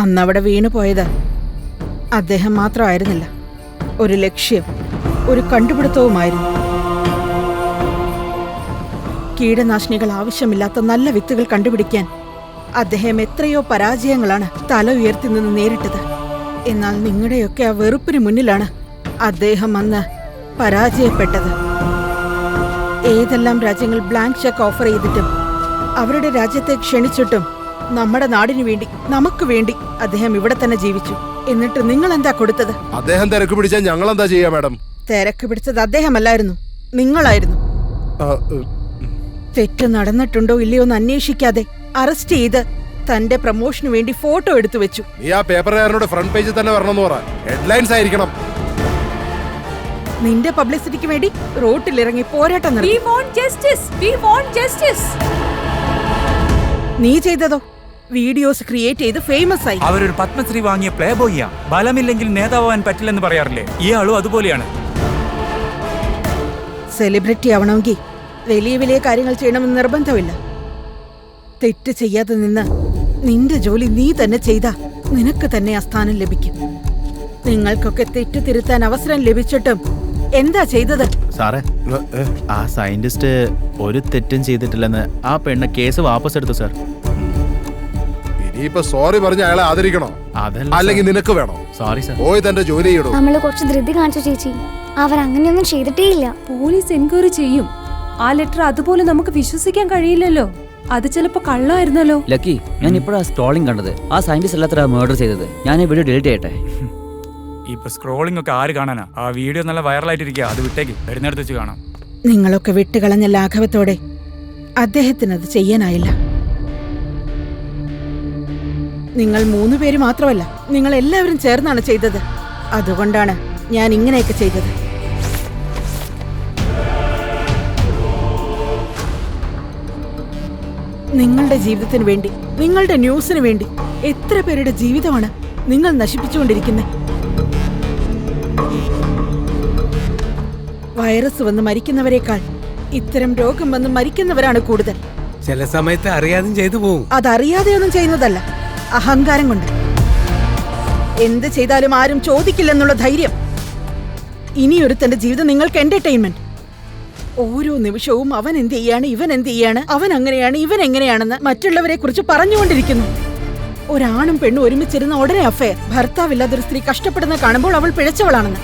അന്നവിടെ വീണുപോയത് അദ്ദേഹം മാത്രമായിരുന്നില്ല, ഒരു ലക്ഷ്യം, ഒരു കണ്ടുപിടുത്തവുമായിരുന്നു. കീടനാശിനികൾ ആവശ്യമില്ലാത്ത നല്ല വിത്തുകൾ കണ്ടുപിടിക്കാൻ അദ്ദേഹം എത്രയോ പരാജയങ്ങളാണ് തല ഉയർത്തി നിന്ന് നേരിട്ടത്. എന്നാൽ നിങ്ങളുടെയൊക്കെ ആ വെറുപ്പിന് മുന്നിലാണ് അദ്ദേഹം അന്ന് പരാജയപ്പെട്ടത്. ഏതെല്ലാം രാജ്യങ്ങൾ ബ്ലാങ്ക് ചെക്ക് ഓഫർ ചെയ്തിട്ടും അവരുടെ രാജ്യത്തെ ക്ഷണിച്ചിട്ടും നമ്മുടെ നാടിനു വേണ്ടി, നമുക്ക് വേണ്ടി അദ്ദേഹം ഇവിടെ തന്നെ ജീവിച്ചു. എന്നിട്ട് നിങ്ങൾ എന്താ കൊടുത്തത്? അദ്ദേഹം തിരക്ക് പിടിച്ചാൽ ഞങ്ങൾ എന്താ ചെയ്യാ മാഡം? തിരക്ക് പിടിച്ചത് അദ്ദേഹമല്ലായിരുന്നു, നിങ്ങളായിരുന്നു. തെറ്റ് നടന്നിട്ടുണ്ടോ ഇല്ലയോ എന്ന് അന്വേഷിക്കാതെ അറസ്റ്റ് ചെയ്ത് തന്റെ പ്രൊമോഷന് വേണ്ടി ഫോട്ടോ എടുത്തു വെച്ചു. നീ ആ പേപ്പറുകാരനോട് ഫ്രണ്ട് പേജിൽ തന്നെ വരണമെന്ന് പറ. ഹെഡ്ലൈൻസ് ആയിരിക്കണം. നിന്റെ പബ്ലിസിറ്റിക്ക് വേണ്ടി റോട്ടിലിറങ്ങി പോരാട്ടം നടത്തി. നീ ചെയ്തതോ? വീഡിയോസ് ക്രിയേറ്റ് ചെയ്ത് ഫേമസ് ആയി. അവരൊരു പത്മശ്രീ വാങ്ങിയ പ്ലേ ബോയ്യാ. ബലമില്ലെങ്കിൽ നേതാവാൻ പറ്റില്ലെന്ന് പറയാറില്ലേ? ഇയാളും അതുപോലെയാണ്. സെലിബ്രിറ്റി ആവണമെങ്കിൽ വലിയ വലിയ കാര്യങ്ങൾ ചെയ്യണമെന്ന് നിർബന്ധമില്ല. തെറ്റ് ചെയ്യാതെ നിന്ന് നിന്റെ ജോലി നീ തന്നെ ചെയ്താ നിനക്ക് തന്നെ ആ സ്ഥാനം ലഭിക്കും. നിങ്ങൾക്കൊക്കെ തെറ്റ് തിരുത്താൻ അവസരം ലഭിച്ചിട്ടും എന്താ ചെയ്തത്? സാറേ, ആ സയന്റിസ്റ്റ് ഒരു തെറ്റും ചെയ്തിട്ടില്ലെന്ന് ആ പെണ്ണ് കേസ് വാപ്പസ് എടുത്തു സാർ. ഇനിയിപ്പോ സോറി പറഞ്ഞ അയാളെ ആദരിക്കണോ? അല്ലെങ്കിൽ നിനക്ക് വേണോ? Sorry sir. പോയി തന്റെ ജോലി ചെയ്യണോ? നമ്മള് കുറച്ച് ധൃതി കാണിച്ചു ചേച്ചി. അവർ അങ്ങനെയൊന്നും ചെയ്തിട്ടേയില്ല. പോലീസ് എൻക്വയറി ചെയ്യും. ആ ലെറ്റർ അതുപോലെ നമുക്ക് വിശ്വസിക്കാൻ കഴിയില്ലല്ലോ. അത് ചിലപ്പോ കള്ളായിരുന്നല്ലോ. ലക്കി, ഞാൻ ഇപ്പോഴാ സ്ക്രോളിംഗ് കണ്ടത്. ആ സയന്റിസ്റ്റ് അല്ലാത്ത മർഡർ ചെയ്തത്. ഞാൻ ഈ വീഡിയോ ഡിലീറ്റ് ചെയ്യട്ടെ? ഇപ്പൊ സ്ക്രോളിംഗ് ഒക്കെ ആര് കാണാനാ? ആ വീഡിയോ നല്ല വൈറലായിട്ടിരിക്കുക. അത് വിട്ടേക്ക്, വരുന്നിടത്ത് വെച്ച് കാണാം. നിങ്ങളൊക്കെ വിട്ടുകളഞ്ഞ ലാഘവത്തോടെ അദ്ദേഹത്തിനത് ചെയ്യാനായില്ല. നിങ്ങൾ 3 പേര് മാത്രമല്ല, നിങ്ങൾ എല്ലാവരും ചേർന്നാണ് ചെയ്തത്. അതുകൊണ്ടാണ് ഞാൻ ഇങ്ങനെയൊക്കെ ചെയ്തത്. നിങ്ങളുടെ ജീവിതത്തിന് വേണ്ടി, നിങ്ങളുടെ ന്യൂസിന് വേണ്ടി എത്ര പേരുടെ ജീവിതമാണ് നിങ്ങൾ നശിപ്പിച്ചുകൊണ്ടിരിക്കുന്നത്? വൈറസ് വന്ന് മരിക്കുന്നവരെക്കാൾ ഇത്തരം രോഗം വന്ന് മരിക്കുന്നവരാണ് കൂടുതൽ. ചില സമയത്ത് അറിയാതും ചെയ്തു പോകും. അതറിയാതെയൊന്നും ചെയ്യുന്നതല്ല, അഹങ്കാരം കൊണ്ട്. എന്ത് ചെയ്താലും ആരും ചോദിക്കില്ലെന്നുള്ള ധൈര്യം. ഇനിയൊരുത്തന്റെ ജീവിതം നിങ്ങൾക്ക് എന്റർടൈൻമെന്റ്. ഓരോ നിമിഷവും അവൻ എന്ത് ചെയ്യാണ്, ഇവൻ എന്ത് ചെയ്യാണ്, അവൻ അങ്ങനെയാണ്, ഇവൻ എങ്ങനെയാണെന്ന് മറ്റുള്ളവരെ കുറിച്ച് പറഞ്ഞുകൊണ്ടിരിക്കുന്നു. ഒരാണും പെണ്ണും ഒരുമിച്ചിരുന്ന ഉടനെ അഫയർ. ഭർത്താവില്ലാത്തൊരു സ്ത്രീ കഷ്ടപ്പെടുന്ന കാണുമ്പോൾ അവൾ പിഴച്ചവളാണെന്ന്.